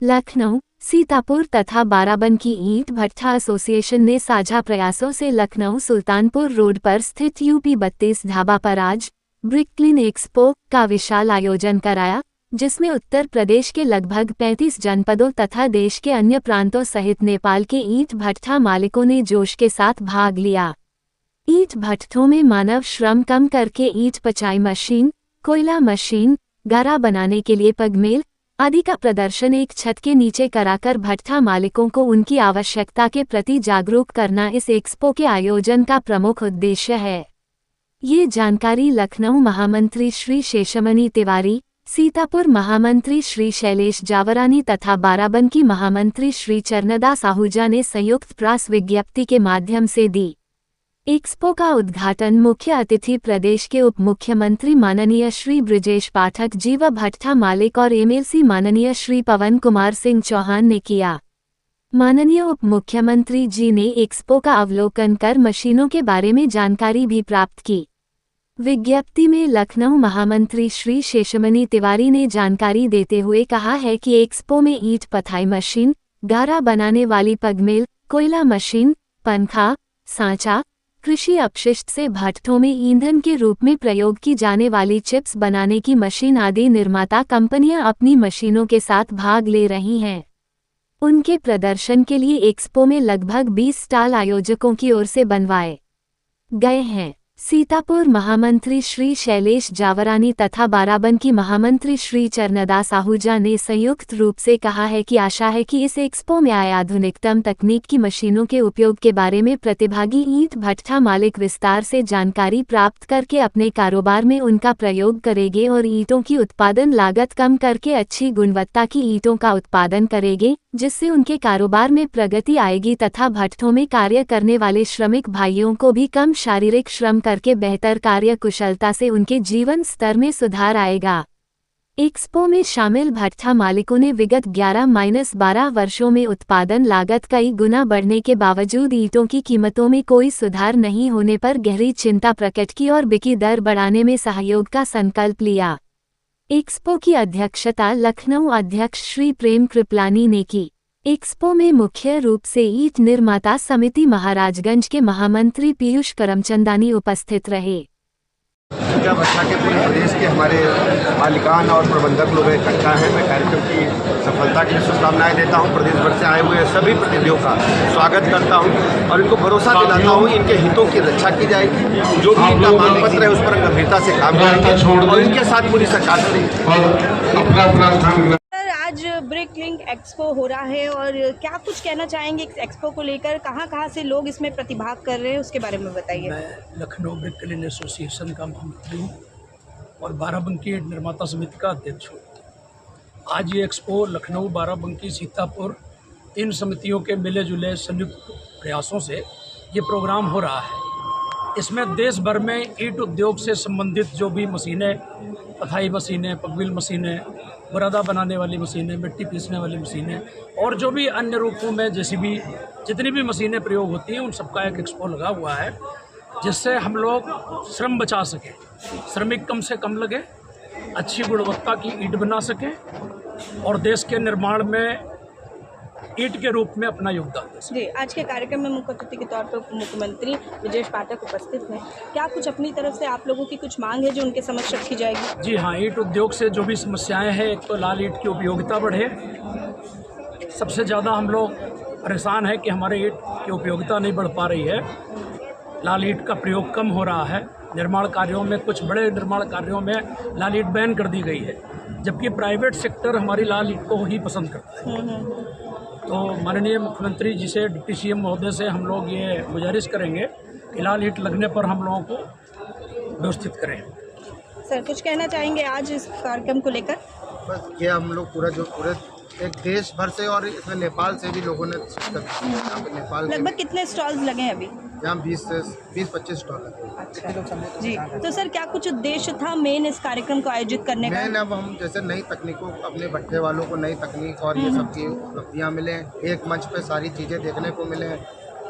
लखनऊ, सीतापुर तथा बाराबंकी ईंट भट्ठा एसोसिएशन ने साझा प्रयासों से लखनऊ सुल्तानपुर रोड पर स्थित यूपी 32 ढाबा पर आज ब्रिकलिन एक्सपो का विशाल आयोजन कराया, जिसमें उत्तर प्रदेश के लगभग 35 जनपदों तथा देश के अन्य प्रांतों सहित नेपाल के ईंट भट्ठा मालिकों ने जोश के साथ भाग लिया। ईंट भट्ठों में मानव श्रम कम करके ईंट पचाई मशीन, कोयला मशीन, गारा बनाने के लिए पगमेल आदि का प्रदर्शन एक छत के नीचे कराकर भट्ठा मालिकों को उनकी आवश्यकता के प्रति जागरूक करना इस एक्सपो के आयोजन का प्रमुख उद्देश्य है। ये जानकारी लखनऊ महामंत्री श्री शेषमणि तिवारी, सीतापुर महामंत्री श्री शैलेश जावरानी तथा बाराबंकी महामंत्री श्री चरणदास आहूजा ने संयुक्त प्रेस विज्ञप्ति के माध्यम से दी। एक्सपो का उद्घाटन मुख्य अतिथि प्रदेश के उप मुख्यमंत्री माननीय श्री ब्रजेश पाठक जी व भट्ठा मालिक और एमएलसी माननीय श्री पवन कुमार सिंह चौहान ने किया। माननीय उप मुख्यमंत्री जी ने एक्सपो का अवलोकन कर मशीनों के बारे में जानकारी भी प्राप्त की। विज्ञप्ति में लखनऊ महामंत्री श्री शेषमणि तिवारी ने जानकारी देते हुए कहा है कि एक्सपो में ईंट पथाई मशीन, गारा बनाने वाली पगमेल, कोयला मशीन, पंखा, सांचा, कृषि अपशिष्ट से भट्ठों में ईंधन के रूप में प्रयोग की जाने वाली चिप्स बनाने की मशीन आदि निर्माता कंपनियां अपनी मशीनों के साथ भाग ले रही हैं। उनके प्रदर्शन के लिए एक्सपो में लगभग 20 स्टॉल आयोजकों की ओर से बनवाए गए हैं। सीतापुर महामंत्री श्री शैलेश जावरानी तथा बाराबंकी महामंत्री श्री चरणदास आहूजा ने संयुक्त रूप से कहा है कि आशा है कि इस एक्सपो में आए आधुनिकतम तकनीक की मशीनों के उपयोग के बारे में प्रतिभागी ईंट भट्ठा मालिक विस्तार से जानकारी प्राप्त करके अपने कारोबार में उनका प्रयोग करेंगे और ईंटों की उत्पादन लागत कम करके अच्छी गुणवत्ता की ईंटों का उत्पादन करेंगे, जिससे उनके कारोबार में प्रगति आएगी तथा भट्ठों में कार्य करने वाले श्रमिक भाइयों को भी कम शारीरिक श्रम करके बेहतर कार्य कुशलता से उनके जीवन स्तर में सुधार आएगा। एक्सपो में शामिल भट्ठा मालिकों ने विगत 11-12 वर्षों में उत्पादन लागत कई गुना बढ़ने के बावजूद ईंटों की कीमतों में कोई सुधार नहीं होने पर गहरी चिंता प्रकट की और बिक्री दर बढ़ाने में सहयोग का संकल्प लिया। एक्सपो की अध्यक्षता लखनऊ अध्यक्ष श्री प्रेम कृपलानी ने की। एक्सपो में मुख्य रूप से ईंट निर्माता समिति महाराजगंज के महामंत्री पीयूष करमचंदानी उपस्थित रहे। भट्ठा के पूरे प्रदेश के हमारे मालिकान और प्रबंधक लोग इकट्ठा हैं। मैं कार्यक्रम की सफलता के लिए शुभकामनाएं देता हूं। प्रदेश भर से आए हुए सभी प्रतिनिधियों का स्वागत करता हूं और इनको भरोसा दिलाता हूं इनके हितों की रक्षा की जाएगी। जो भी इनका मांग पत्र है उस पर गंभीरता से काम करेंगे और इनके साथ पूरी सरकार करेगी। आज ब्रिकलिन एक्सपो हो रहा है और क्या कुछ कहना चाहेंगे इस एक्सपो को लेकर, कहाँ से लोग इसमें प्रतिभाग कर रहे हैं उसके बारे में बताइए। मैं लखनऊ ब्रिकलिन एसोसिएशन का महामंत्री हूँ और बाराबंकी निर्माता समिति का अध्यक्ष हूँ। आज ये एक्सपो लखनऊ, बाराबंकी, सीतापुर 3 समितियों के मिले जुले संयुक्त प्रयासों से ये प्रोग्राम हो रहा है। इसमें देश भर में ईंट उद्योग से संबंधित जो भी मशीनें, पथाई मशीनें, पगमिल मशीनें, बुरादा बनाने वाली मशीनें, मिट्टी पीसने वाली मशीनें और जो भी अन्य रूपों में जेसीबी जितनी भी मशीनें प्रयोग होती हैं उन सबका एक एक्सपो लगा हुआ है, जिससे हम लोग श्रम बचा सकें, श्रमिक कम से कम लगे, अच्छी गुणवत्ता की ईंट बना सकें और देश के निर्माण में ईंट के रूप में अपना योगदान दें। जी, आज के कार्यक्रम में मुख्य अतिथि के तौर पर मुख्यमंत्री ब्रजेश पाठक उपस्थित हैं। क्या कुछ अपनी तरफ से आप लोगों की कुछ मांग है जो उनके समक्ष रखी जाएगी? जी हाँ, ईंट उद्योग से जो भी समस्याएं हैं, एक तो लाल ईंट की उपयोगिता बढ़े। सबसे ज़्यादा हम लोग परेशान हैं कि हमारे ईंट की उपयोगिता नहीं बढ़ पा रही है। लाल ईंट का प्रयोग कम हो रहा है। निर्माण कार्यों में, कुछ बड़े निर्माण कार्यों में लाल ईंट बैन कर दी गई है, जबकि प्राइवेट सेक्टर हमारी लाल ईंट को ही पसंद करता है। तो माननीय मुख्यमंत्री जी से, डिप्टी सीएम महोदय से हम लोग ये गुजारिश करेंगे कि लाल ईंट लगने पर हम लोगों को व्यवस्थित करें। सर, कुछ कहना चाहेंगे आज इस कार्यक्रम को लेकर? बस ये हम लोग पूरे एक देश भर से और इसमें नेपाल से भी लोगों ने शिरकत की है। यहाँ पे नेपाल लगभग कितने स्टॉल्स लगे हैं अभी? यहाँ 20-25 स्टॉल लगे। अच्छा जी, तो सर क्या कुछ उद्देश्य था मेन इस कार्यक्रम को आयोजित करने का? मेन अब हम जैसे नई तकनीकों, अपने भट्ठे वालों को नई तकनीक और ये सब की उपलब्धियाँ मिले, एक मंच पे सारी चीज़ें देखने को मिले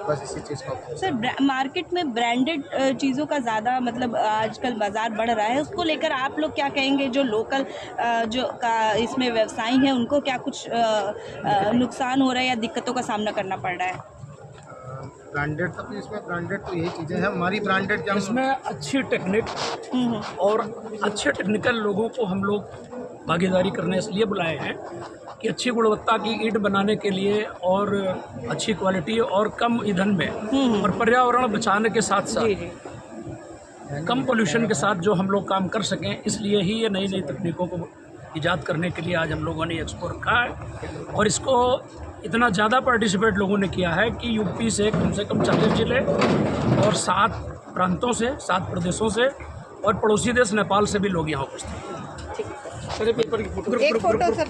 बस इसी चीज़ का। सर मार्केट में ब्रांडेड चीज़ों का ज़्यादा मतलब आजकल बाज़ार बढ़ रहा है, उसको लेकर आप लोग क्या कहेंगे? जो लोकल जो का इसमें व्यवसायी हैं उनको क्या कुछ नुकसान हो रहा है या दिक्कतों का सामना करना पड़ रहा है? ब्रांडेड तो इसमें ब्रांडेड तो यही चीज़ें हैं हमारी ब्रांडेड क्या इसमें अच्छी टेक्निक और अच्छे टेक्निकल लोगों को हम लोग भागीदारी करने इसलिए बुलाए हैं कि अच्छी गुणवत्ता की ईंट बनाने के लिए और अच्छी क्वालिटी और कम ईंधन में और पर्यावरण बचाने के साथ साथ कम पोल्यूशन के साथ जो हम लोग काम कर सकें, इसलिए ही ये नई नई तकनीकों को ईजाद करने के लिए आज हम लोगों ने एक्सपो रखा है। और इसको इतना ज़्यादा पार्टिसिपेट लोगों ने किया है कि यूपी से कम 40 जिले और 7 प्रांतों से 7 प्रदेशों से और पड़ोसी देश नेपाल से भी लोग यहाँ उपस्थित हैं। एक फोटो सर।